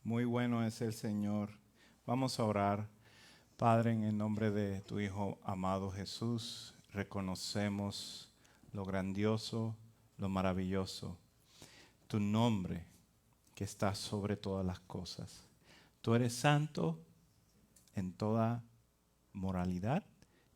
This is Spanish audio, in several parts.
Muy bueno es el Señor. Vamos a orar. Padre, en el nombre de tu Hijo amado Jesús, reconocemos lo grandioso, lo maravilloso. Tu nombre que está sobre todas las cosas. Tú eres santo en toda moralidad.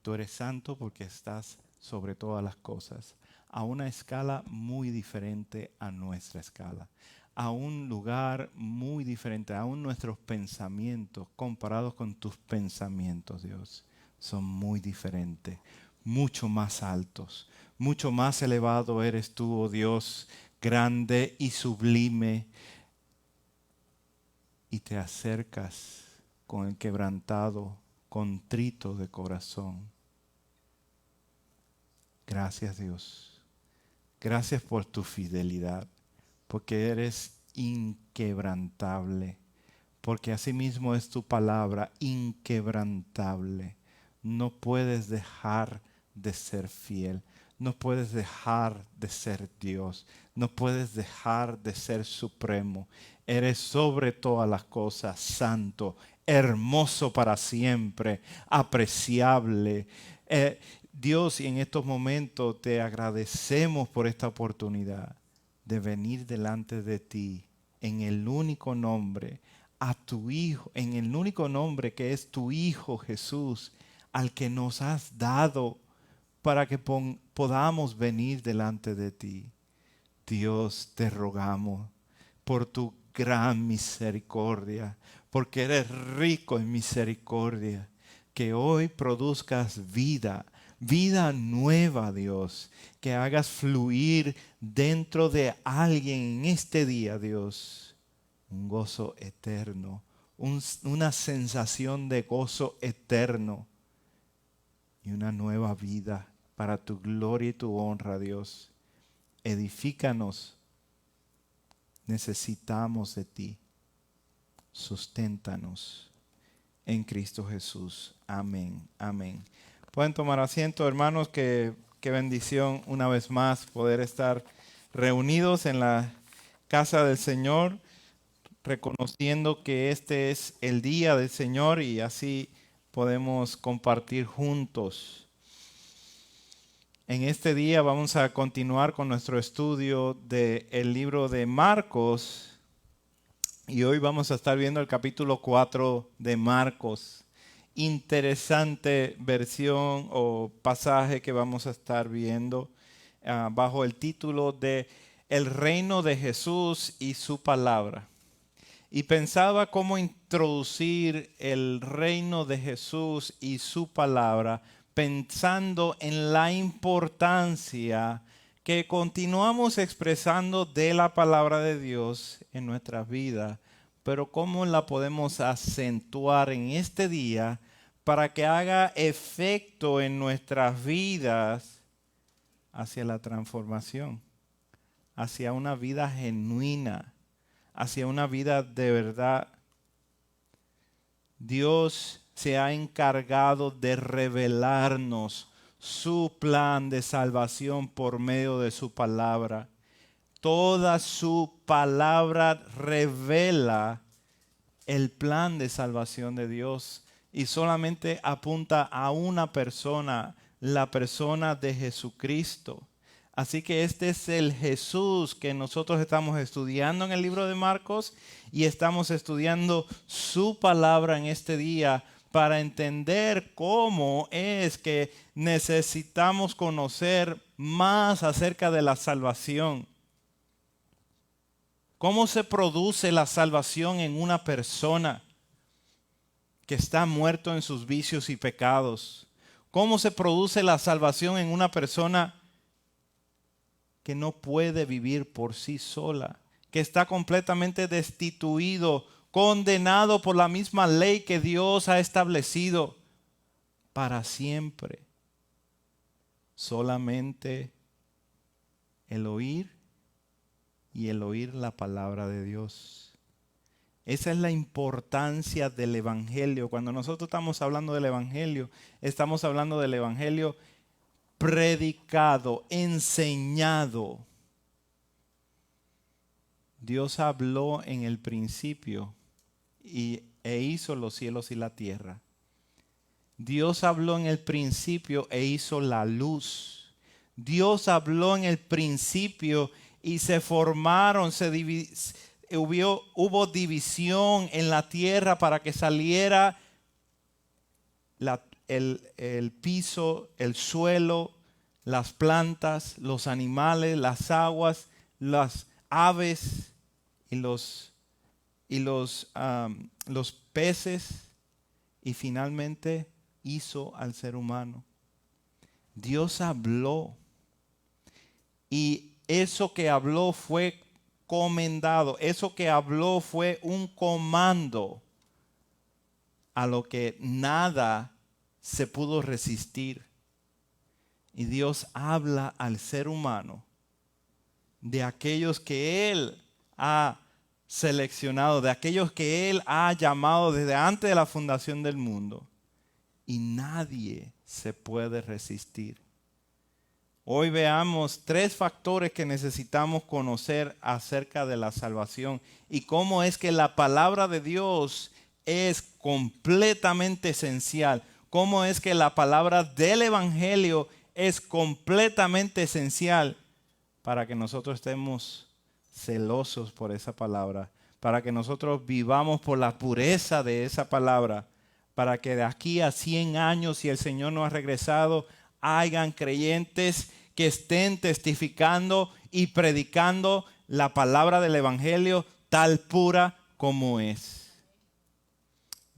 Tú eres santo porque estás sobre todas las cosas, a una escala muy diferente a nuestra escala, a un lugar muy diferente, aún nuestros pensamientos comparados con tus pensamientos, Dios, son muy diferentes, mucho más altos, mucho más elevado eres tú, oh Dios, grande y sublime, y te acercas con el quebrantado, contrito de corazón. Gracias, Dios. Gracias por tu fidelidad, porque eres inquebrantable, porque asimismo es tu palabra, inquebrantable. No puedes dejar de ser fiel, no puedes dejar de ser Dios, no puedes dejar de ser supremo. Eres sobre todas las cosas santo, hermoso para siempre, apreciable. Dios, y en estos momentos te agradecemos por esta oportunidad de venir delante de ti en el único nombre, a tu Hijo, en el único nombre que es tu Hijo Jesús, al que nos has dado para que podamos venir delante de ti. Dios, te rogamos por tu gran misericordia, porque eres rico en misericordia, que hoy produzcas vida, vida nueva, Dios, que hagas fluir dentro de alguien en este día, Dios, un gozo eterno, una sensación de gozo eterno y una nueva vida para tu gloria y tu honra, Dios. Edifícanos. Necesitamos de ti. Susténtanos en Cristo Jesús. Amén. Amén. Pueden tomar asiento, hermanos. Qué bendición una vez más poder estar reunidos en la casa del Señor, reconociendo que este es el día del Señor y así podemos compartir juntos. En este día vamos a continuar con nuestro estudio del libro de Marcos. Y hoy vamos a estar viendo el capítulo 4 de Marcos. Interesante versión o pasaje que vamos a estar viendo bajo el título de El reino de Jesús y su palabra. Y pensaba cómo introducir el reino de Jesús y su palabra, pensando en la importancia que continuamos expresando de la palabra de Dios en nuestras vidas, pero cómo la podemos acentuar en este día para que haga efecto en nuestras vidas hacia la transformación, hacia una vida genuina, hacia una vida de verdad. Dios se ha encargado de revelarnos su plan de salvación por medio de su palabra. Toda su palabra revela el plan de salvación de Dios y solamente apunta a una persona, la persona de Jesucristo. Así que este es el Jesús que nosotros estamos estudiando en el libro de Marcos y estamos estudiando su palabra en este día para entender cómo es que necesitamos conocer más acerca de la salvación. ¿Cómo se produce la salvación en una persona que está muerto en sus vicios y pecados? ¿Cómo se produce la salvación en una persona que no puede vivir por sí sola, que está completamente destituido, condenado por la misma ley que Dios ha establecido para siempre? Solamente el oír y el oír la palabra de Dios. Esa es la importancia del Evangelio. Cuando nosotros estamos hablando del Evangelio, estamos hablando del Evangelio predicado, enseñado. Dios habló en el principio e hizo los cielos y la tierra. Dios habló en el principio e hizo la luz. Dios habló en el principio y se formaron, hubo división en la tierra para que saliera el piso, el suelo, las plantas, los animales, las aguas, las aves y los peces, y finalmente hizo al ser humano. Dios habló, y eso que habló fue comendado, eso que habló fue un comando a lo que nada se pudo resistir. Y Dios habla al ser humano de aquellos que Él ha seleccionado, de aquellos que Él ha llamado desde antes de la fundación del mundo. Y nadie se puede resistir. Hoy veamos 3 factores que necesitamos conocer acerca de la salvación y cómo es que la palabra de Dios es completamente esencial. Cómo es que la palabra del Evangelio es completamente esencial para que nosotros estemos celosos por esa palabra, para que nosotros vivamos por la pureza de esa palabra, para que de aquí a 100 años, si el Señor no ha regresado, hayan creyentes que estén testificando y predicando la palabra del Evangelio tal pura como es.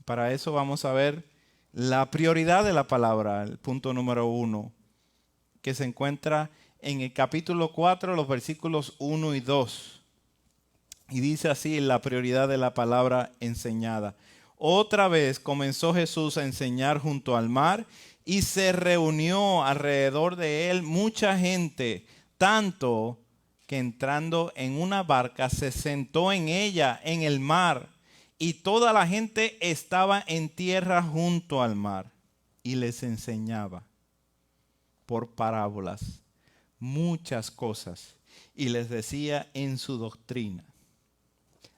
Para eso vamos a ver la prioridad de la palabra, el punto número 1, que se encuentra en el capítulo 4, los versículos 1 y 2. Y dice así la prioridad de la palabra enseñada. Otra vez comenzó Jesús a enseñar junto al mar y se reunió alrededor de él mucha gente, tanto que entrando en una barca se sentó en ella en el mar, y toda la gente estaba en tierra junto al mar, y les enseñaba por parábolas muchas cosas, y les decía en su doctrina.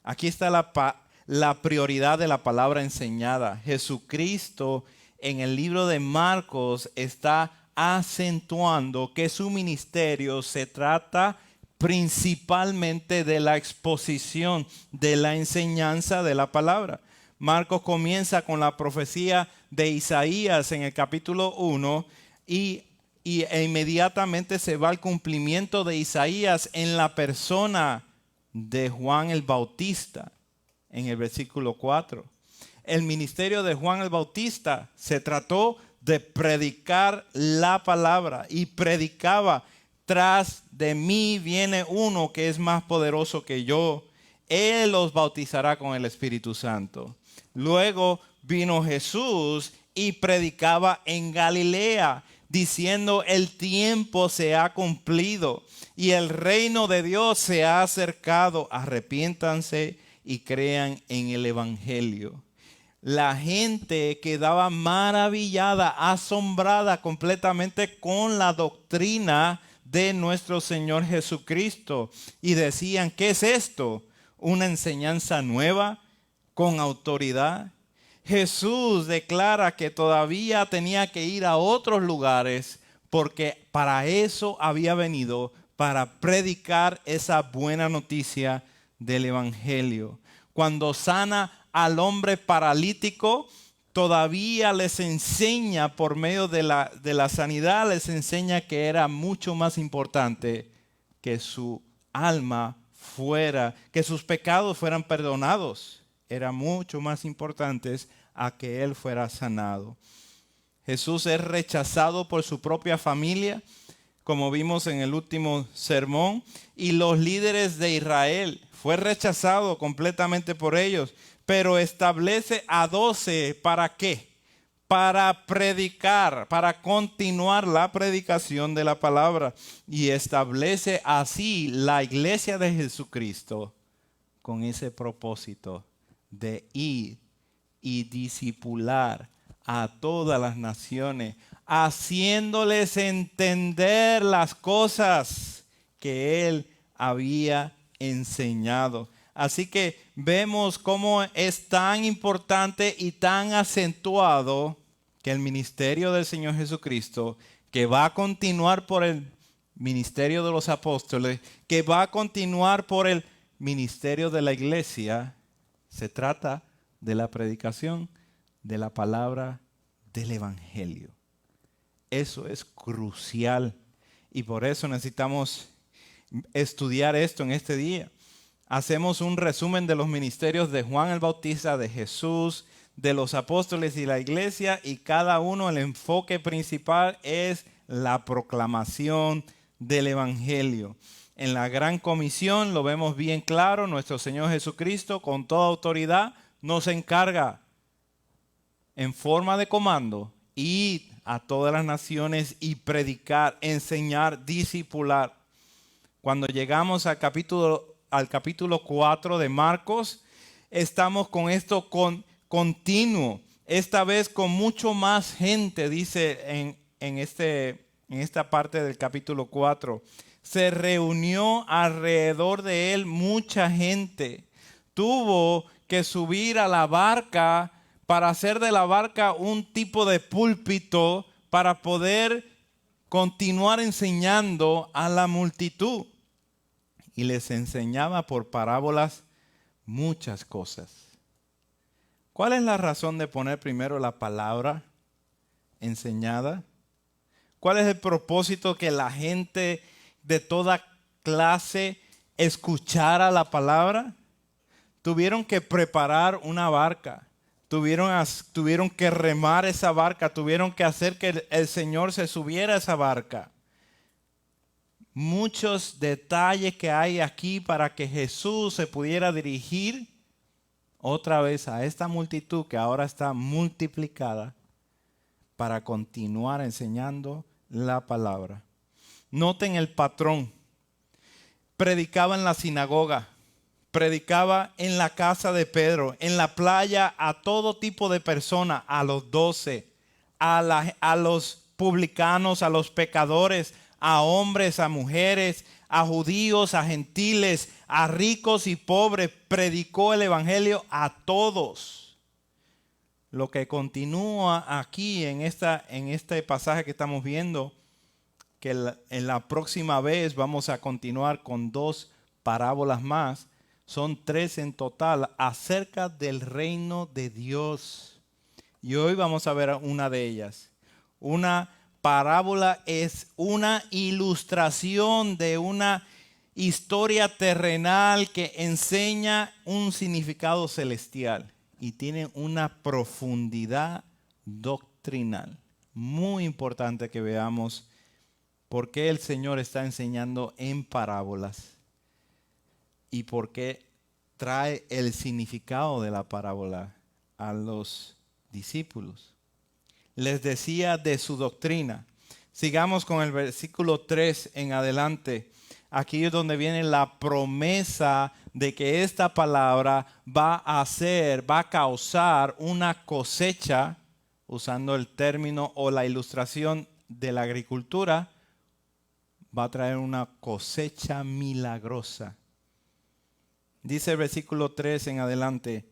Aquí está la prioridad de la palabra enseñada. Jesucristo en el libro de Marcos está acentuando que su ministerio se trata principalmente de la exposición, de la enseñanza de la palabra. Marcos comienza con la profecía de Isaías en el capítulo 1 e inmediatamente se va al cumplimiento de Isaías en la persona de Juan el Bautista en el versículo 4. El ministerio de Juan el Bautista se trató de predicar la palabra y predicaba: tras de mí viene uno que es más poderoso que yo. Él los bautizará con el Espíritu Santo. Luego vino Jesús y predicaba en Galilea, diciendo: el tiempo se ha cumplido y el reino de Dios se ha acercado. Arrepiéntanse y crean en el Evangelio. La gente quedaba maravillada, asombrada completamente con la doctrina de nuestro Señor Jesucristo. Y decían: ¿qué es esto? ¿Una enseñanza nueva con autoridad? Jesús declara que todavía tenía que ir a otros lugares porque para eso había venido, para predicar esa buena noticia del Evangelio. Cuando sana al hombre paralítico, todavía les enseña por medio de la sanidad, les enseña que era mucho más importante que su alma fuera, que sus pecados fueran perdonados. Era mucho más importante a que él fuera sanado. Jesús es rechazado por su propia familia, como vimos en el último sermón, y los líderes de Israel. Fue rechazado completamente por ellos, pero establece a 12, ¿para qué? Para predicar, para continuar la predicación de la palabra. Y establece así la iglesia de Jesucristo con ese propósito de ir y discipular a todas las naciones, haciéndoles entender las cosas que Él había enseñado, Así que vemos cómo es tan importante y tan acentuado que el ministerio del Señor Jesucristo, que va a continuar por el ministerio de los apóstoles, que va a continuar por el ministerio de la iglesia, se trata de la predicación de la palabra del evangelio. Eso es crucial y por eso necesitamos estudiar esto en este día. Hacemos un resumen de los ministerios de Juan el Bautista, de Jesús, de los apóstoles y la iglesia, y cada uno el enfoque principal es la proclamación del evangelio. En la gran comisión lo vemos bien claro, nuestro Señor Jesucristo con toda autoridad nos encarga en forma de comando ir a todas las naciones y predicar, enseñar, discipular. Cuando llegamos al capítulo 4 de Marcos, estamos con esto continuo, esta vez con mucho más gente, dice en esta parte del capítulo 4. Se reunió alrededor de él mucha gente. Tuvo que subir a la barca para hacer de la barca un tipo de púlpito para poder continuar enseñando a la multitud. Y les enseñaba por parábolas muchas cosas. ¿Cuál es la razón de poner primero la palabra enseñada? ¿Cuál es el propósito que la gente de toda clase escuchara la palabra? Tuvieron que preparar una barca. Tuvieron que remar esa barca. Tuvieron que hacer que el Señor se subiera a esa barca. Muchos detalles que hay aquí para que Jesús se pudiera dirigir otra vez a esta multitud que ahora está multiplicada para continuar enseñando la palabra. Noten el patrón. Predicaba en la sinagoga, predicaba en la casa de Pedro, en la playa a todo tipo de personas, a los 12, a los publicanos, a los pecadores, a hombres, a mujeres, a judíos, a gentiles, a ricos y pobres. Predicó el evangelio a todos. Lo que continúa aquí en este pasaje que estamos viendo, que en la próxima vez vamos a continuar con 2 parábolas más, son 3 en total, acerca del reino de Dios. Y hoy vamos a ver una de ellas. Una parábola es una ilustración de una historia terrenal que enseña un significado celestial y tiene una profundidad doctrinal. Muy importante que veamos por qué el Señor está enseñando en parábolas y por qué trae el significado de la parábola a los discípulos. Les decía de su doctrina. Sigamos con el versículo 3 en adelante. Aquí es donde viene la promesa de que esta palabra va a causar una cosecha, usando el término o la ilustración de la agricultura, va a traer una cosecha milagrosa. Dice el versículo 3 en adelante,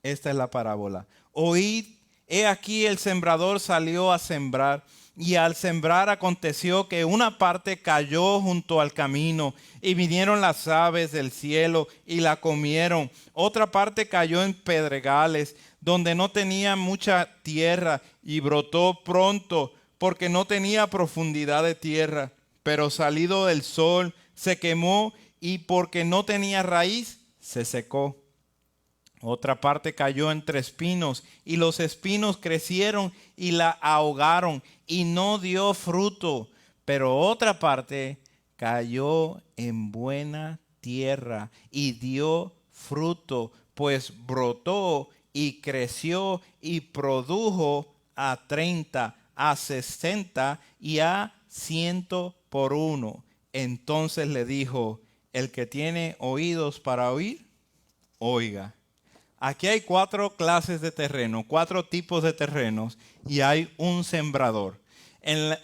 esta es la parábola. Oíd, he aquí el sembrador salió a sembrar, y al sembrar aconteció que una parte cayó junto al camino, y vinieron las aves del cielo y la comieron. Otra parte cayó en pedregales, donde no tenía mucha tierra, y brotó pronto, porque no tenía profundidad de tierra. Pero salido del sol se quemó, y porque no tenía raíz, se secó. Otra parte cayó entre espinos, y los espinos crecieron y la ahogaron, y no dio fruto. Pero otra parte cayó en buena tierra y dio fruto, pues brotó y creció y produjo a 30, a 60 y a 100 por uno. Entonces le dijo: el que tiene oídos para oír, oiga. Aquí hay 4 clases de terreno, 4 tipos de terrenos, y hay un sembrador. En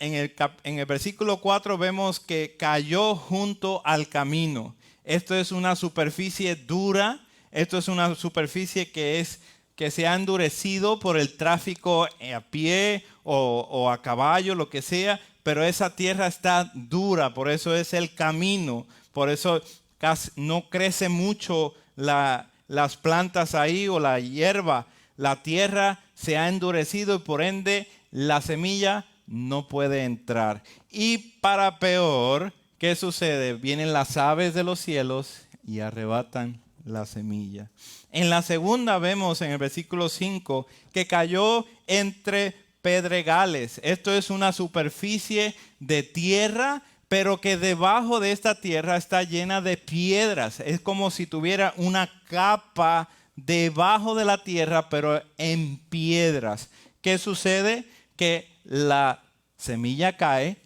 el versículo 4 vemos que cayó junto al camino. Esto es una superficie dura. Esto es una superficie que se ha endurecido por el tráfico a pie o a caballo, lo que sea. Pero esa tierra está dura, por eso es el camino. Por eso casi no crece mucho las plantas ahí o la hierba. La tierra se ha endurecido y por ende la semilla no puede entrar. Y para peor, ¿qué sucede? Vienen las aves de los cielos y arrebatan la semilla. En la segunda vemos en el versículo 5 que cayó entre pedregales. Esto es una superficie de tierra, pero que debajo de esta tierra está llena de piedras. Es como si tuviera una capa debajo de la tierra, pero en piedras. ¿Qué sucede? Que la semilla cae,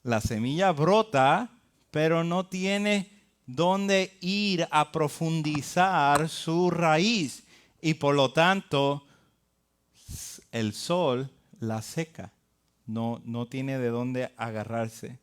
la semilla brota, pero no tiene dónde ir a profundizar su raíz. Y por lo tanto, el sol la seca. No tiene de dónde agarrarse.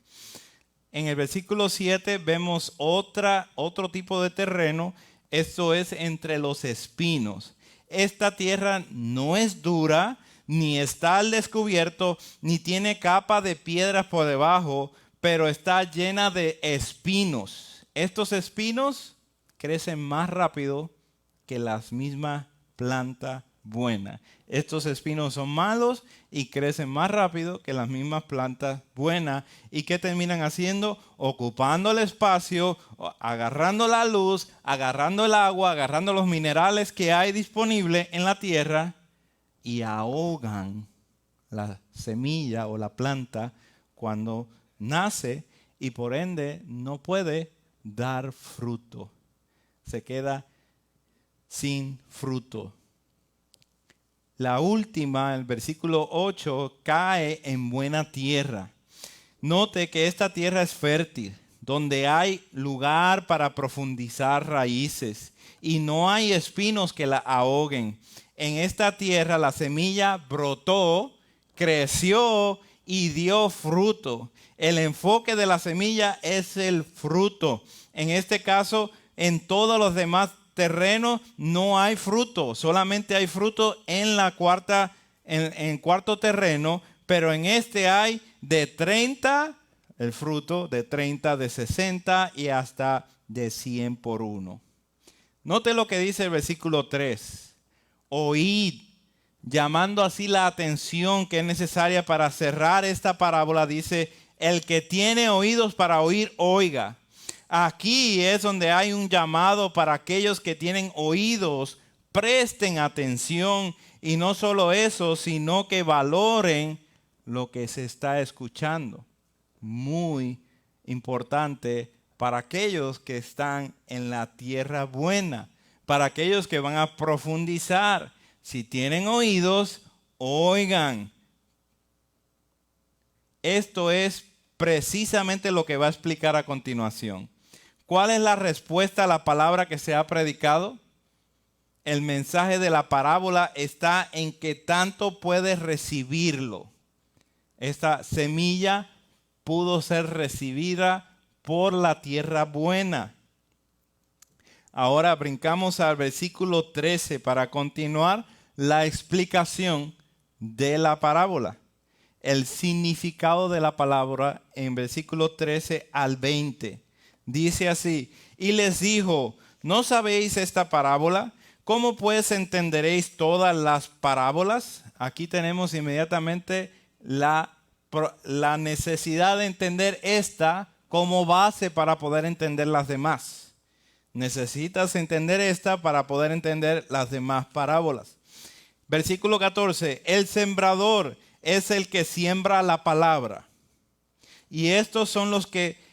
En el versículo 7 vemos otro tipo de terreno. Esto es entre los espinos. Esta tierra no es dura, ni está al descubierto, ni tiene capa de piedras por debajo, pero está llena de espinos. Estos espinos crecen más rápido que las mismas plantas buenas. Estos espinos son malos y crecen más rápido que las mismas plantas buenas. ¿Y qué terminan haciendo? Ocupando el espacio, agarrando la luz, agarrando el agua, agarrando los minerales que hay disponibles en la tierra y ahogan la semilla o la planta cuando nace y por ende no puede dar fruto. Se queda sin fruto. La última, el versículo 8, cae en buena tierra. Note que esta tierra es fértil, donde hay lugar para profundizar raíces y no hay espinos que la ahoguen. En esta tierra la semilla brotó, creció y dio fruto. El enfoque de la semilla es el fruto. En este caso, en todos los demás terrenos no hay fruto, solamente hay fruto en en cuarto terreno, pero en este hay de 30, el fruto de 30, de 60 y hasta de 100 por uno. Note lo que dice el versículo 3. Oíd, llamando así la atención que es necesaria para cerrar esta parábola, dice, el que tiene oídos para oír, oiga. Aquí es donde hay un llamado para aquellos que tienen oídos, presten atención y no solo eso, sino que valoren lo que se está escuchando. Muy importante para aquellos que están en la tierra buena, para aquellos que van a profundizar. Si tienen oídos, oigan. Esto es precisamente lo que va a explicar a continuación. ¿Cuál es la respuesta a la palabra que se ha predicado? El mensaje de la parábola está en que tanto puedes recibirlo. Esta semilla pudo ser recibida por la tierra buena. Ahora brincamos al versículo 13 para continuar la explicación de la parábola. El significado de la palabra en versículo 13 al 20. Dice así, y les dijo, ¿no sabéis esta parábola? ¿Cómo pues entenderéis todas las parábolas? Aquí tenemos inmediatamente la necesidad de entender esta como base para poder entender las demás. Necesitas entender esta para poder entender las demás parábolas. Versículo 14, el sembrador es el que siembra la palabra. Y estos son los que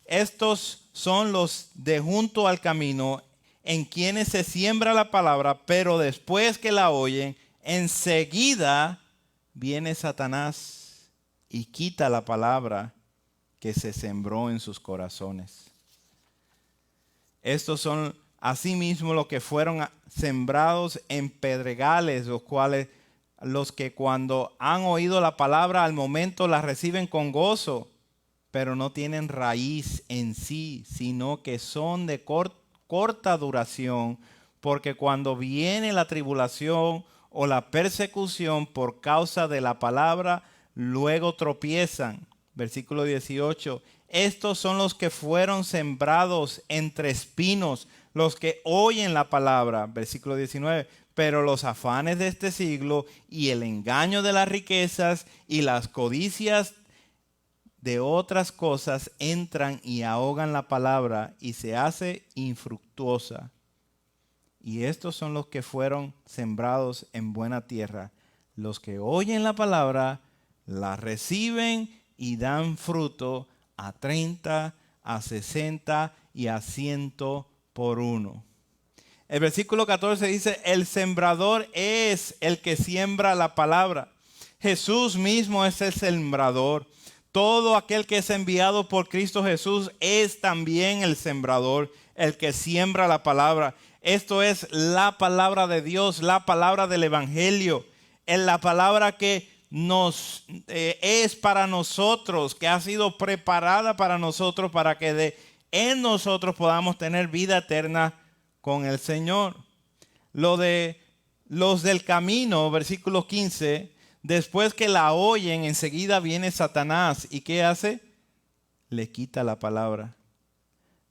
estos son los de junto al camino en quienes se siembra la palabra, pero después que la oyen, enseguida viene Satanás y quita la palabra que se sembró en sus corazones. Estos son asimismo los que fueron sembrados en pedregales, los que cuando han oído la palabra al momento la reciben con gozo, pero no tienen raíz en sí, sino que son de corta duración, porque cuando viene la tribulación o la persecución por causa de la palabra, luego tropiezan. Versículo 18. Estos son los que fueron sembrados entre espinos, los que oyen la palabra. Versículo 19. Pero los afanes de este siglo y el engaño de las riquezas y las codicias de otras cosas entran y ahogan la palabra y se hace infructuosa. Y estos son los que fueron sembrados en buena tierra, los que oyen la palabra, la reciben y dan fruto a 30, a 60 y a 100 por uno. El versículo 14 dice, el sembrador es el que siembra la palabra. Jesús mismo es el sembrador. Todo aquel que es enviado por Cristo Jesús es también el sembrador, el que siembra la palabra. Esto es la palabra de Dios, la palabra del Evangelio, es la palabra que nos es para nosotros, que ha sido preparada para nosotros, para que en nosotros podamos tener vida eterna con el Señor. Los del camino, versículo 15, después que la oyen, enseguida viene Satanás. ¿Y qué hace? Le quita la palabra.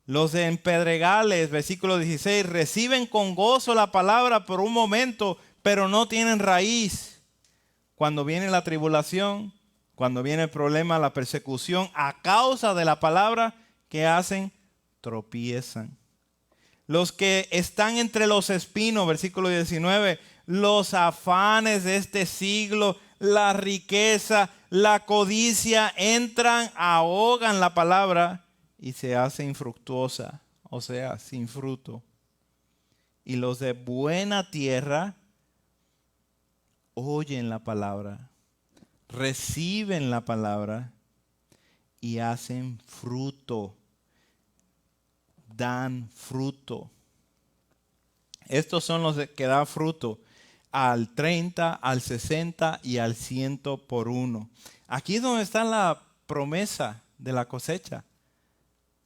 Los de en pedregales, versículo 16, reciben con gozo la palabra por un momento, pero no tienen raíz. Cuando viene la tribulación, cuando viene el problema, la persecución, a causa de la palabra, ¿qué hacen? Tropiezan. Los que están entre los espinos, versículo 19, los afanes de este siglo, la riqueza, la codicia, entran, ahogan la palabra y se hace infructuosa, o sea, sin fruto. Y los de buena tierra oyen la palabra, reciben la palabra y hacen fruto, dan fruto. Estos son los que dan fruto al 30, al 60 y al 100 por uno. Aquí es donde está la promesa de la cosecha.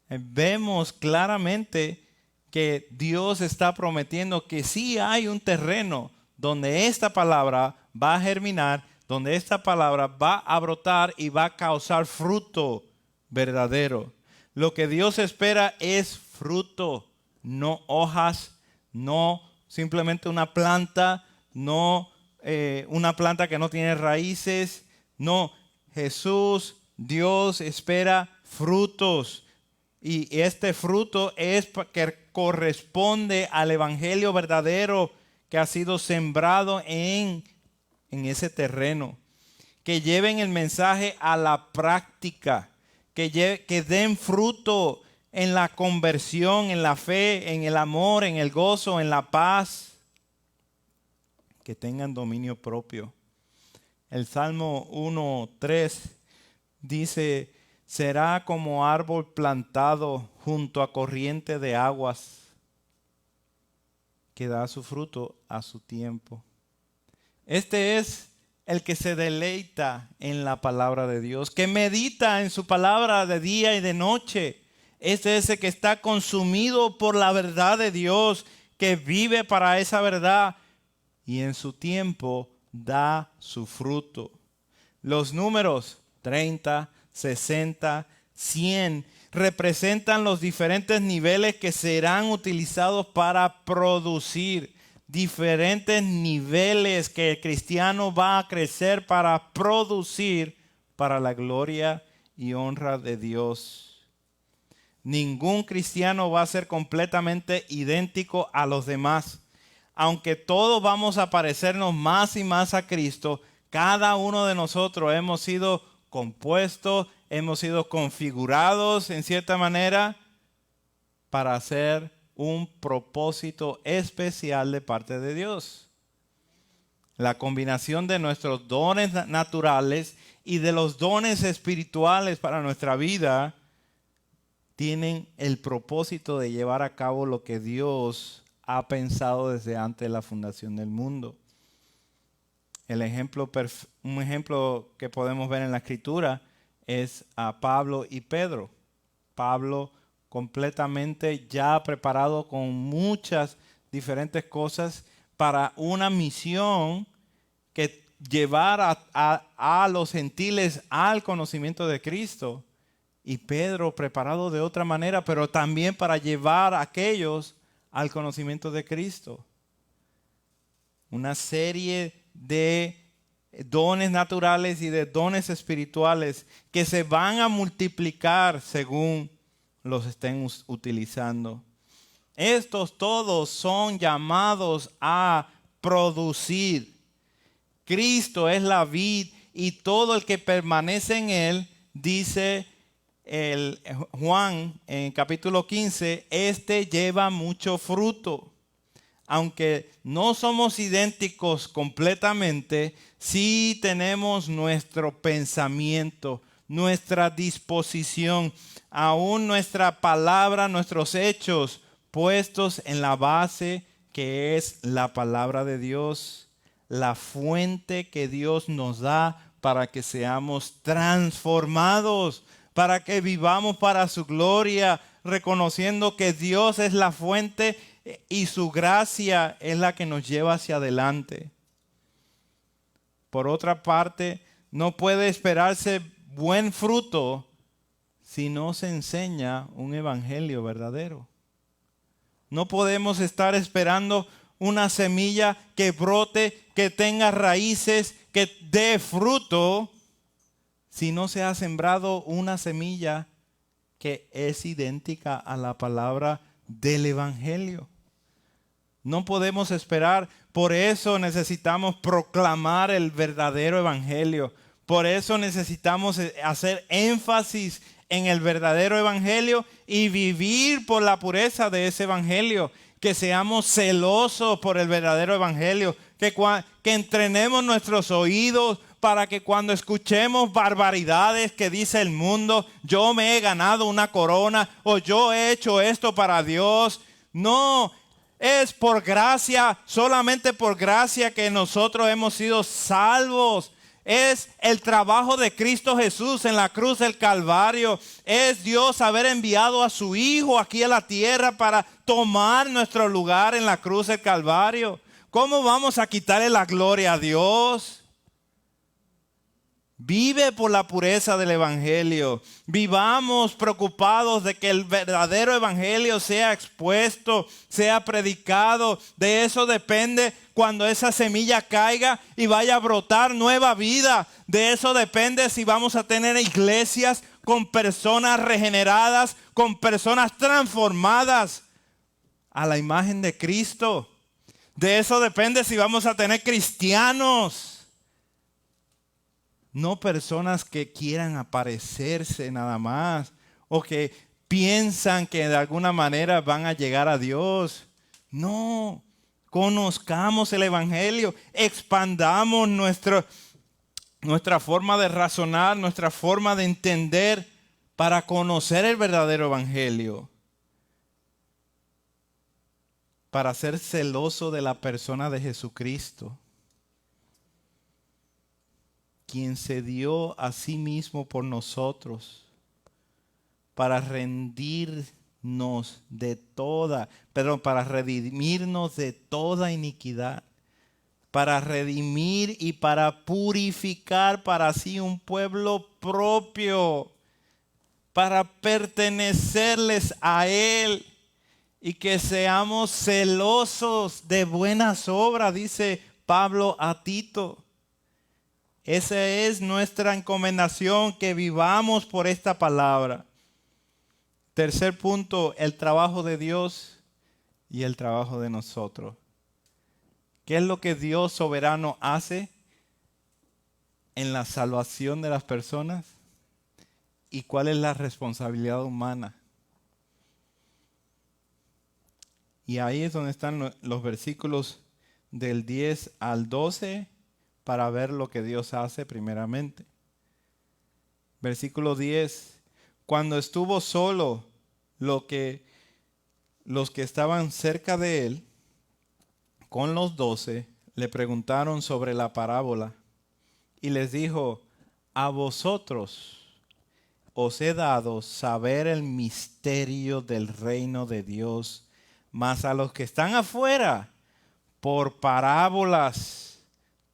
Vemos claramente que Dios está prometiendo que sí hay un terreno donde esta palabra va a germinar, donde esta palabra va a brotar y va a causar fruto verdadero. Lo que Dios espera es fruto, no hojas, no simplemente una planta, no una planta que no tiene raíces. No, Jesús, Dios espera frutos. Y este fruto es que corresponde al evangelio verdadero que ha sido sembrado en ese terreno. Que lleven el mensaje a la práctica. Que den fruto en la conversión, en la fe, en el amor, en el gozo, en la paz. Que tengan dominio propio. El Salmo 1:3 dice, será como árbol plantado junto a corriente de aguas, que da su fruto a su tiempo. Este es el que se deleita en la palabra de Dios, que medita en su palabra de día y de noche. Este es el que está consumido por la verdad de Dios, que vive para esa verdad y en su tiempo da su fruto. Los números 30, 60, 100 representan los diferentes niveles que serán utilizados para producir. Diferentes niveles que el cristiano va a crecer para producir para la gloria y honra de Dios. Ningún cristiano va a ser completamente idéntico a los demás. Aunque todos vamos a parecernos más y más a Cristo, cada uno de nosotros hemos sido compuestos, hemos sido configurados en cierta manera para hacer un propósito especial de parte de Dios. La combinación de nuestros dones naturales y de los dones espirituales para nuestra vida tienen el propósito de llevar a cabo lo que Dios ha pensado desde antes de la fundación del mundo. Un ejemplo que podemos ver en la Escritura es a Pablo y Pedro. Pablo completamente ya preparado con muchas diferentes cosas para una misión que llevar a los gentiles al conocimiento de Cristo. Y Pedro preparado de otra manera, pero también para llevar a aquellos al conocimiento de Cristo. Una serie de dones naturales y de dones espirituales que se van a multiplicar según los estén utilizando. Estos todos son llamados a producir. Cristo es la vid y todo el que permanece en él, dice Juan en capítulo 15, este lleva mucho fruto. Aunque no somos idénticos completamente, sí tenemos nuestro pensamiento, nuestra disposición, aún nuestra palabra, nuestros hechos puestos en la base que es la palabra de Dios, la fuente que Dios nos da para que seamos transformados, para que vivamos para su gloria, reconociendo que Dios es la fuente y su gracia es la que nos lleva hacia adelante. Por otra parte, no puede esperarse buen fruto si no se enseña un evangelio verdadero. No podemos estar esperando una semilla que brote, que tenga raíces, que dé fruto, si no se ha sembrado una semilla que es idéntica a la palabra del evangelio. No podemos esperar, por eso necesitamos proclamar el verdadero evangelio. Por eso necesitamos hacer énfasis en el verdadero evangelio y vivir por la pureza de ese evangelio. Que seamos celosos por el verdadero evangelio. Que entrenemos nuestros oídos para que cuando escuchemos barbaridades que dice el mundo, yo me he ganado una corona o yo he hecho esto para Dios. No, es por gracia, solamente por gracia que nosotros hemos sido salvos. Es el trabajo de Cristo Jesús en la cruz del Calvario. Es Dios haber enviado a su Hijo aquí a la tierra para tomar nuestro lugar en la cruz del Calvario. ¿Cómo vamos a quitarle la gloria a Dios? Vive por la pureza del evangelio. Vivamos preocupados de que el verdadero evangelio sea expuesto, sea predicado. De eso depende cuando esa semilla caiga y vaya a brotar nueva vida. De eso depende si vamos a tener iglesias con personas regeneradas, con personas transformadas a la imagen de Cristo. De eso depende si vamos a tener cristianos. No personas que quieran aparecerse nada más o que piensan que de alguna manera van a llegar a Dios. No, conozcamos el evangelio, expandamos nuestra forma de razonar, nuestra forma de entender para conocer el verdadero evangelio. Para ser celoso de la persona de Jesucristo, quien se dio a sí mismo por nosotros, para para redimirnos de toda iniquidad, para redimir y para purificar para sí un pueblo propio, para pertenecerles a Él y que seamos celosos de buenas obras, dice Pablo a Tito. Esa es nuestra encomendación, que vivamos por esta palabra. Tercer punto, el trabajo de Dios y el trabajo de nosotros. ¿Qué es lo que Dios soberano hace en la salvación de las personas? ¿Y cuál es la responsabilidad humana? Y ahí es donde están los versículos del 10 al 12 para ver lo que Dios hace primeramente. Versículo 10. Cuando estuvo solo, los que estaban cerca de él, con los 12, le preguntaron sobre la parábola y les dijo: a vosotros os he dado saber el misterio del reino de Dios, mas a los que están afuera, por parábolas,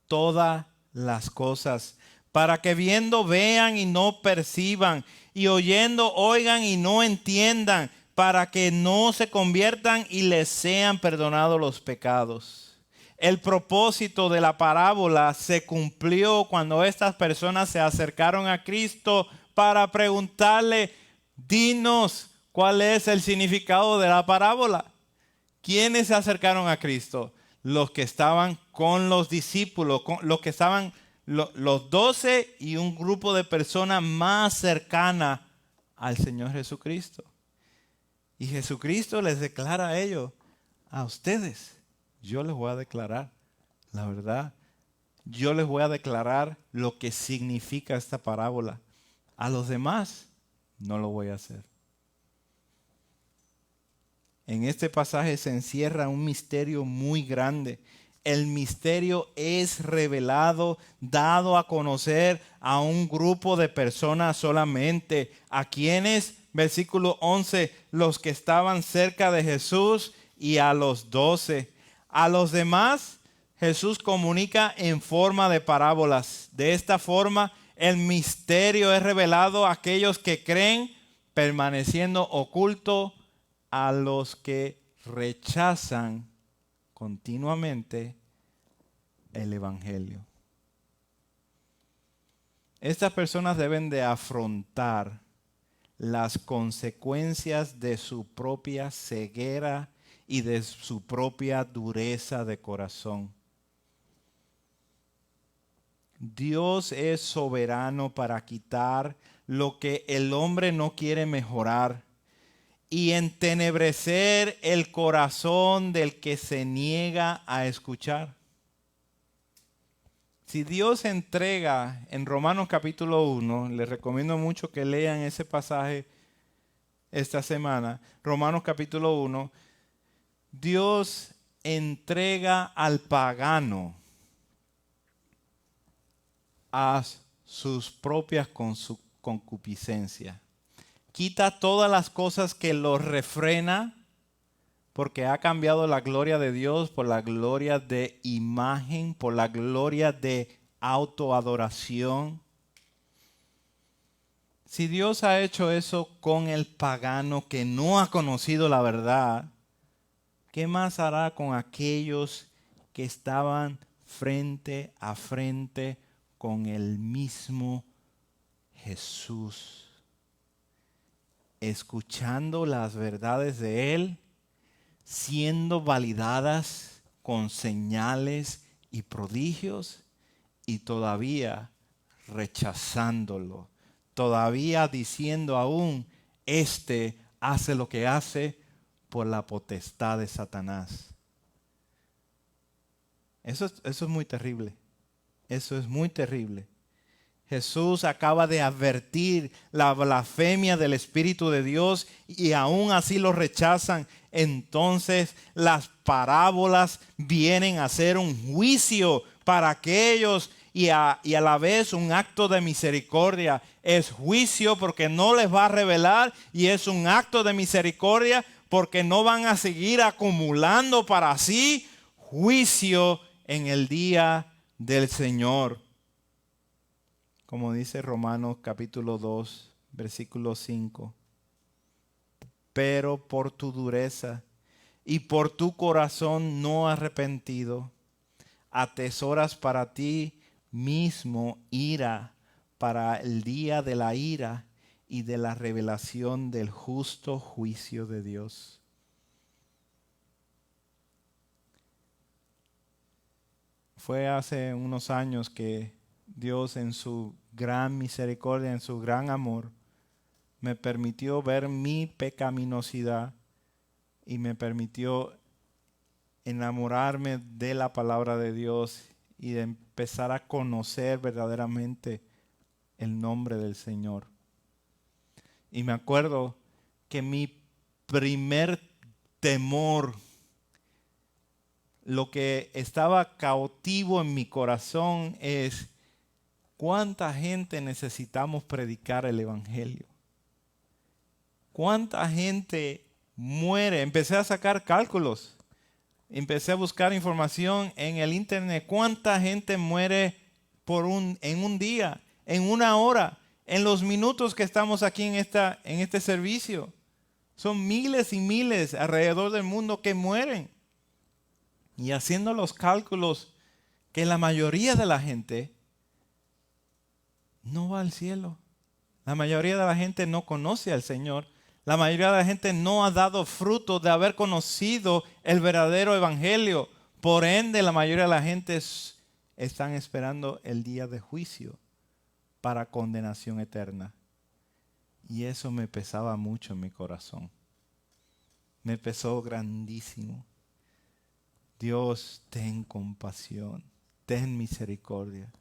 todas las cosas, para que viendo vean y no perciban, y oyendo oigan y no entiendan, para que no se conviertan y les sean perdonados los pecados. El propósito de la parábola se cumplió cuando estas personas se acercaron a Cristo para preguntarle: dinos cuál es el significado de la parábola. ¿Quiénes se acercaron a Cristo? Los que estaban con los discípulos, los que estaban los 12 y un grupo de personas más cercanas al Señor Jesucristo. Y Jesucristo les declara a ellos: a ustedes yo les voy a declarar la verdad. Yo les voy a declarar lo que significa esta parábola. A los demás no lo voy a hacer. En este pasaje se encierra un misterio muy grande. El misterio es revelado, dado a conocer a un grupo de personas solamente. ¿A quienes? Versículo 11, los que estaban cerca de Jesús y a los 12. A los demás, Jesús comunica en forma de parábolas. De esta forma, el misterio es revelado a aquellos que creen, permaneciendo oculto a los que rechazan continuamente el evangelio. Estas personas deben de afrontar las consecuencias de su propia ceguera y de su propia dureza de corazón. Dios es soberano para quitar lo que el hombre no quiere mejorar y entenebrecer el corazón del que se niega a escuchar. Si Dios entrega en Romanos capítulo 1, les recomiendo mucho que lean ese pasaje esta semana, Romanos capítulo 1, Dios entrega al pagano a sus propias concupiscencias. Quita todas las cosas que lo refrena, porque ha cambiado la gloria de Dios por la gloria de imagen, por la gloria de autoadoración. Si Dios ha hecho eso con el pagano que no ha conocido la verdad, ¿qué más hará con aquellos que estaban frente a frente con el mismo Jesús, escuchando las verdades de Él, siendo validadas con señales y prodigios, y todavía rechazándolo, todavía diciendo aún: este hace lo que hace por la potestad de Satanás? Eso es muy terrible. Eso es muy terrible. Jesús acaba de advertir la blasfemia del Espíritu de Dios y aún así lo rechazan. Entonces las parábolas vienen a ser un juicio para aquellos y a la vez un acto de misericordia. Es juicio porque no les va a revelar, y es un acto de misericordia porque no van a seguir acumulando para sí juicio en el día del Señor. Como dice Romanos capítulo 2, versículo 5. Pero por tu dureza y por tu corazón no arrepentido, atesoras para ti mismo ira para el día de la ira y de la revelación del justo juicio de Dios. Fue hace unos años que Dios, en su gran misericordia, en su gran amor, me permitió ver mi pecaminosidad y me permitió enamorarme de la palabra de Dios y de empezar a conocer verdaderamente el nombre del Señor. Y me acuerdo que mi primer temor, lo que estaba cautivo en mi corazón, es: ¿cuánta gente necesitamos predicar el Evangelio? ¿Cuánta gente muere? Empecé a sacar cálculos. Empecé a buscar información en el internet. ¿Cuánta gente muere en un día, en una hora, en los minutos que estamos aquí en este servicio? Son miles y miles alrededor del mundo que mueren. Y haciendo los cálculos, que la mayoría de la gente no va al cielo. La mayoría de la gente no conoce al Señor. La mayoría de la gente no ha dado fruto de haber conocido el verdadero evangelio. Por ende, la mayoría de la gente están esperando el día de juicio para condenación eterna. Y eso me pesaba mucho en mi corazón. Me pesó grandísimo. Dios, ten compasión, ten misericordia.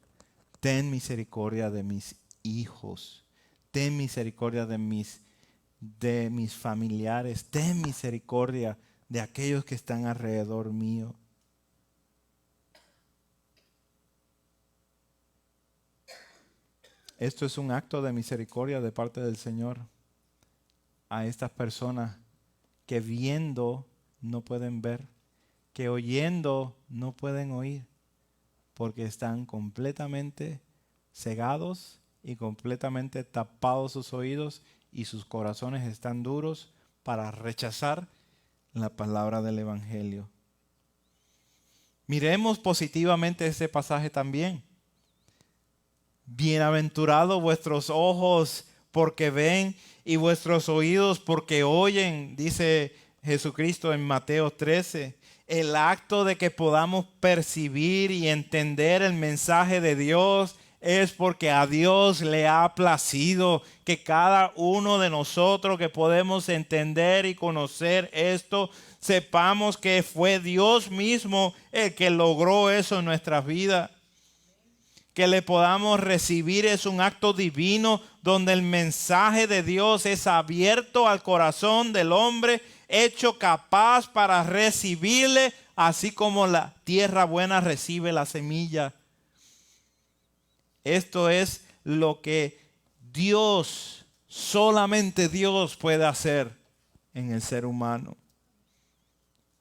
Ten misericordia de mis hijos. Ten misericordia de mis familiares. Ten misericordia de aquellos que están alrededor mío. Esto es un acto de misericordia de parte del Señor a estas personas que viendo no pueden ver, que oyendo no pueden oír, porque están completamente cegados y completamente tapados sus oídos y sus corazones están duros para rechazar la palabra del Evangelio. Miremos positivamente este pasaje también. Bienaventurados vuestros ojos porque ven y vuestros oídos porque oyen, dice Jesucristo en Mateo 13. El acto de que podamos percibir y entender el mensaje de Dios es porque a Dios le ha placido que cada uno de nosotros que podemos entender y conocer esto, sepamos que fue Dios mismo el que logró eso en nuestras vidas. Que le podamos recibir es un acto divino donde el mensaje de Dios es abierto al corazón del hombre, hecho capaz para recibirle, así como la tierra buena recibe la semilla. Esto es lo que Dios, solamente Dios puede hacer en el ser humano.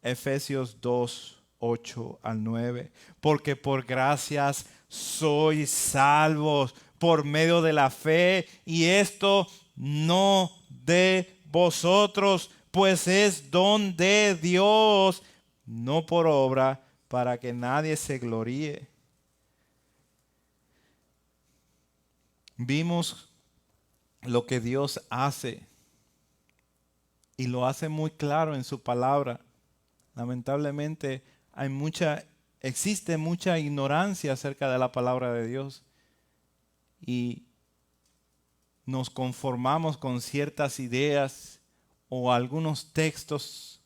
Efesios 2, 8 al 9. Porque por gracias sois salvos por medio de la fe, y esto no de vosotros, pues es don de Dios, no por obra, para que nadie se gloríe. Vimos lo que Dios hace y lo hace muy claro en su palabra. Lamentablemente existe mucha ignorancia acerca de la palabra de Dios y nos conformamos con ciertas ideas o algunos textos,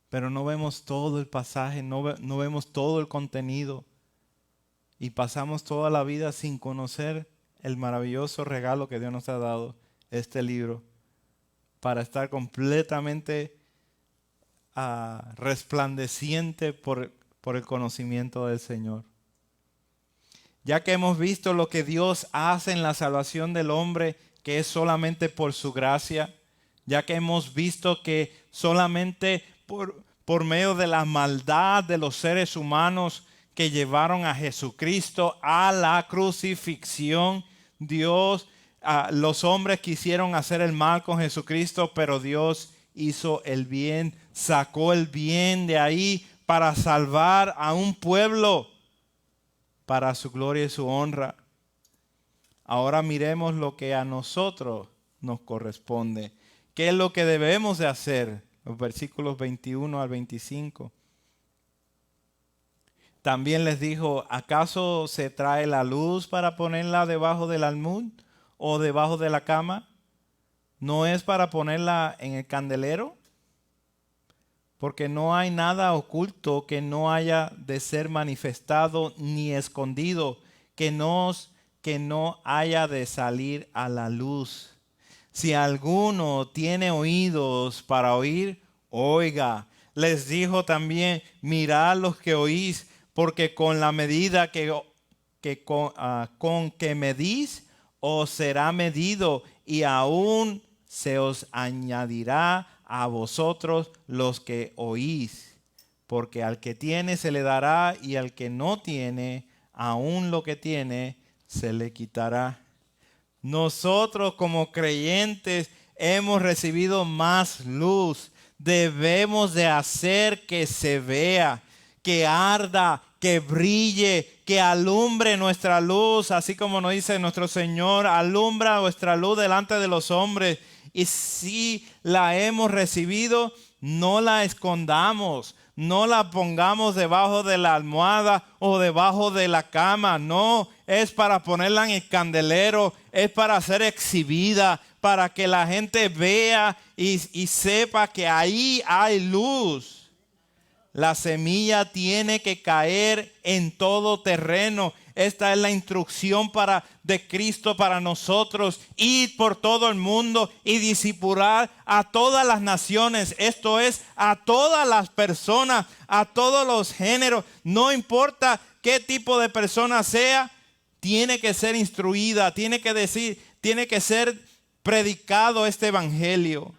pero no vemos todo el pasaje, no vemos todo el contenido y pasamos toda la vida sin conocer el maravilloso regalo que Dios nos ha dado, este libro, para estar completamente resplandeciente por el conocimiento del Señor. Ya que hemos visto lo que Dios hace en la salvación del hombre, que es solamente por su gracia, ya que hemos visto que solamente por medio de la maldad de los seres humanos que llevaron a Jesucristo a la crucifixión, los hombres quisieron hacer el mal con Jesucristo, pero Dios hizo el bien, sacó el bien de ahí para salvar a un pueblo para su gloria y su honra. Ahora miremos lo que a nosotros nos corresponde. ¿Qué es lo que debemos de hacer? Los versículos 21 al 25. También les dijo, ¿acaso se trae la luz para ponerla debajo del almud o debajo de la cama? ¿No es para ponerla en el candelero? Porque no hay nada oculto que no haya de ser manifestado ni escondido, que no haya de salir a la luz. Si alguno tiene oídos para oír, oiga. Les dijo también, mirad los que oís, porque con la medida con que medís, os será medido, y aún se os añadirá a vosotros los que oís. Porque al que tiene se le dará, y al que no tiene, aún lo que tiene, se le quitará. Nosotros como creyentes hemos recibido más luz. Debemos de hacer que se vea, que arda, que brille, que alumbre nuestra luz, así como nos dice nuestro Señor, alumbra vuestra luz delante de los hombres. Y si la hemos recibido, no la escondamos, no la pongamos debajo de la almohada o debajo de la cama. No, es para ponerla en el candelero, es para ser exhibida, para que la gente vea y sepa que ahí hay luz. La semilla tiene que caer en todo terreno. Esta es la instrucción de Cristo para nosotros. Ir por todo el mundo y discipular a todas las naciones. Esto es, a todas las personas, a todos los géneros. No importa qué tipo de persona sea, tiene que ser instruida, tiene que ser predicado este evangelio.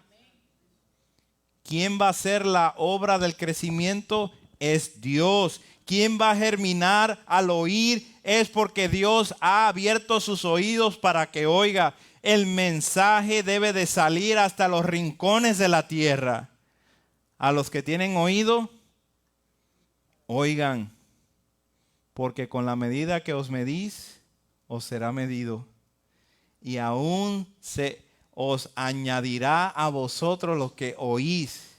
¿Quién va a hacer la obra del crecimiento? Es Dios. ¿Quién va a germinar al oír? Es porque Dios ha abierto sus oídos para que oiga. El mensaje debe de salir hasta los rincones de la tierra. A los que tienen oído, oigan, porque con la medida que os medís, os será medido. Y aún os añadirá a vosotros los que oís.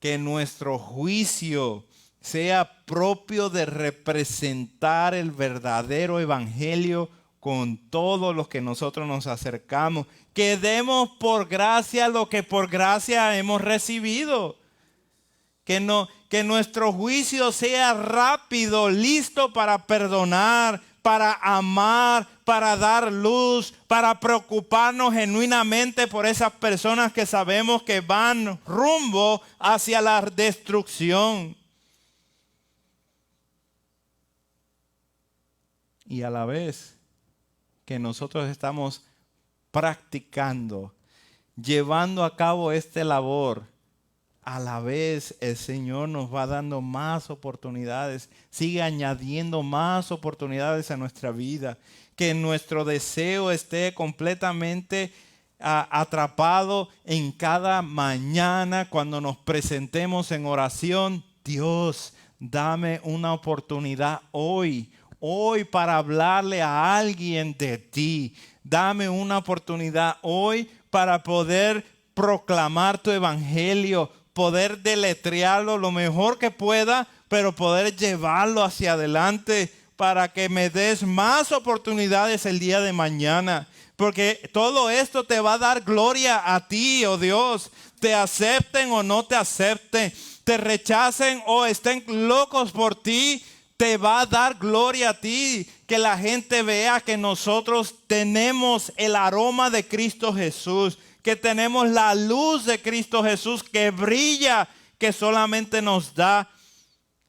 Que nuestro juicio sea propio de representar el verdadero evangelio con todos los que nosotros nos acercamos. Que demos por gracia lo que por gracia hemos recibido. Que nuestro juicio sea rápido, listo para perdonar, para amar, para dar luz, para preocuparnos genuinamente por esas personas que sabemos que van rumbo hacia la destrucción. Y a la vez que nosotros estamos practicando, llevando a cabo esta labor, a la vez el Señor nos va dando más oportunidades, sigue añadiendo más oportunidades a nuestra vida. Que nuestro deseo esté completamente atrapado en cada mañana cuando nos presentemos en oración. Dios, dame una oportunidad hoy para hablarle a alguien de ti. Dame una oportunidad hoy para poder proclamar tu evangelio, poder deletrearlo lo mejor que pueda, pero poder llevarlo hacia adelante para que me des más oportunidades el día de mañana. Porque todo esto te va a dar gloria a ti, oh Dios. Te acepten o no te acepten, te rechacen o estén locos por ti, te va a dar gloria a ti. Que la gente vea que nosotros tenemos el aroma de Cristo Jesús, que tenemos la luz de Cristo Jesús que brilla, que solamente nos da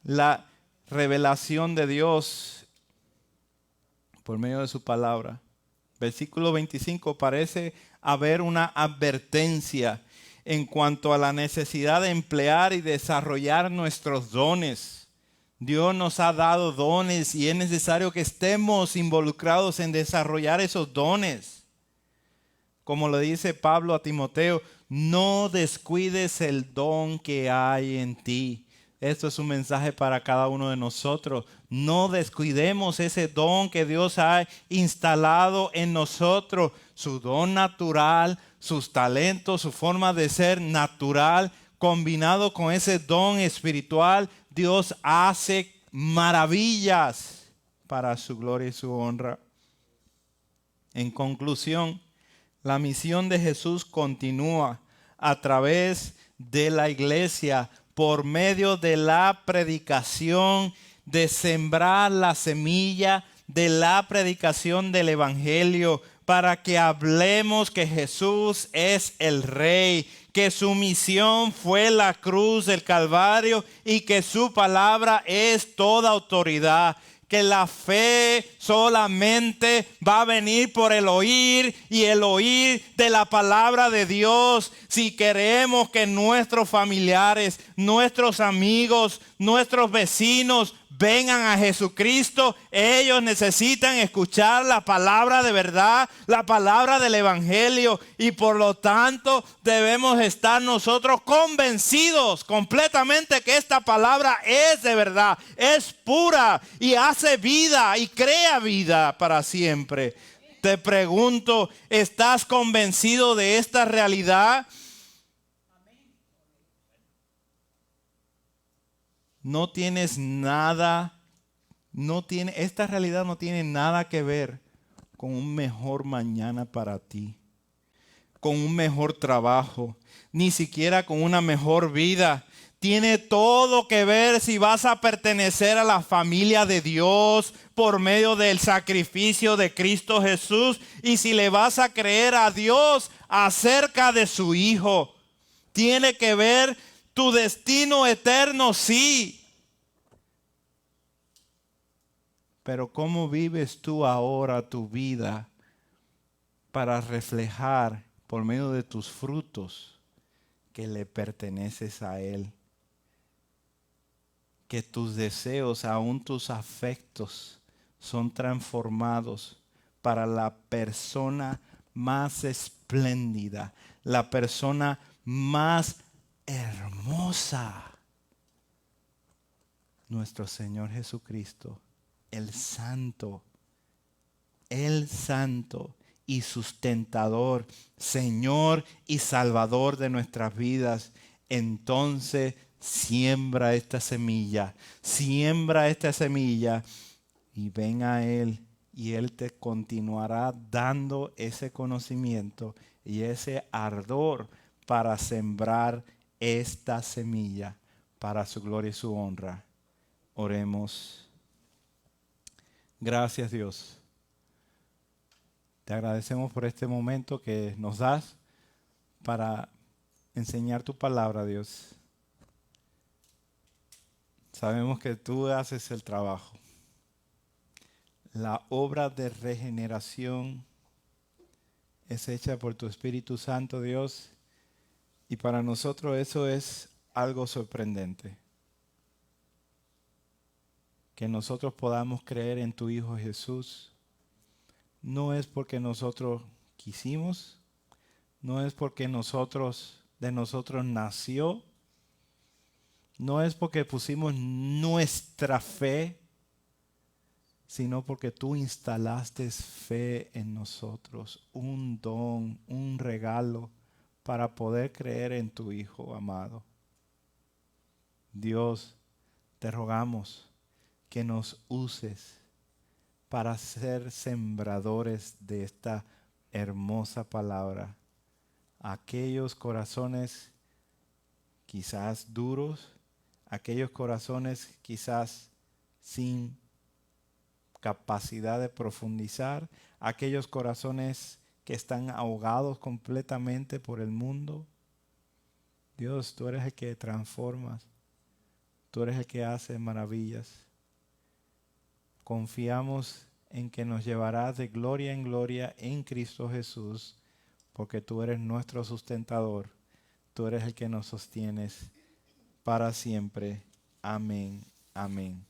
la revelación de Dios por medio de su palabra. Versículo 25 parece haber una advertencia en cuanto a la necesidad de emplear y desarrollar nuestros dones. Dios nos ha dado dones y es necesario que estemos involucrados en desarrollar esos dones. Como le dice Pablo a Timoteo, no descuides el don que hay en ti. Esto es un mensaje para cada uno de nosotros. No descuidemos ese don que Dios ha instalado en nosotros. Su don natural, sus talentos, su forma de ser natural, combinado con ese don espiritual, Dios hace maravillas para su gloria y su honra. En conclusión, la misión de Jesús continúa a través de la iglesia por medio de la predicación, de sembrar la semilla de la predicación del evangelio, para que hablemos que Jesús es el Rey, que su misión fue la cruz del Calvario y que su palabra es toda autoridad. que la fe solamente va a venir por el oír y el oír de la palabra de Dios. Si queremos que nuestros familiares, nuestros amigos, nuestros vecinos vengan a Jesucristo, ellos necesitan escuchar la palabra de verdad, la palabra del evangelio, y por lo tanto debemos estar nosotros convencidos completamente que esta palabra es de verdad, es pura y hace vida y crea vida para siempre. Te pregunto, ¿estás convencido de esta realidad? No tienes nada, esta realidad no tiene nada que ver con un mejor mañana para ti, con un mejor trabajo, ni siquiera con una mejor vida. Tiene todo que ver si vas a pertenecer a la familia de Dios por medio del sacrificio de Cristo Jesús y si le vas a creer a Dios acerca de su Hijo. Tiene que ver tu destino eterno, sí. Pero ¿cómo vives tú ahora tu vida para reflejar por medio de tus frutos que le perteneces a Él? Que tus deseos, aún tus afectos, son transformados para la persona más espléndida, la persona más hermosa, nuestro Señor Jesucristo, el Santo y sustentador, Señor y Salvador de nuestras vidas. Entonces siembra esta semilla y ven a Él y Él te continuará dando ese conocimiento y ese ardor para sembrar esta semilla para su gloria y su honra. Oremos. Gracias, Dios. Te agradecemos por este momento que nos das para enseñar tu palabra, Dios. Sabemos que tú haces el trabajo. La obra de regeneración es hecha por tu Espíritu Santo, Dios, y para nosotros eso es algo sorprendente. Que nosotros podamos creer en tu Hijo Jesús no es porque nosotros quisimos, no es porque de nosotros nació, no es porque pusimos nuestra fe, sino porque tú instalaste fe en nosotros, un don, un regalo para poder creer en tu Hijo amado. Dios, te rogamos que nos uses para ser sembradores de esta hermosa palabra. Aquellos corazones quizás duros, aquellos corazones quizás sin capacidad de profundizar, aquellos corazones que están ahogados completamente por el mundo. Dios, tú eres el que transformas, tú eres el que hace maravillas. Confiamos en que nos llevarás de gloria en gloria en Cristo Jesús, porque tú eres nuestro sustentador, tú eres el que nos sostienes para siempre. Amén, amén.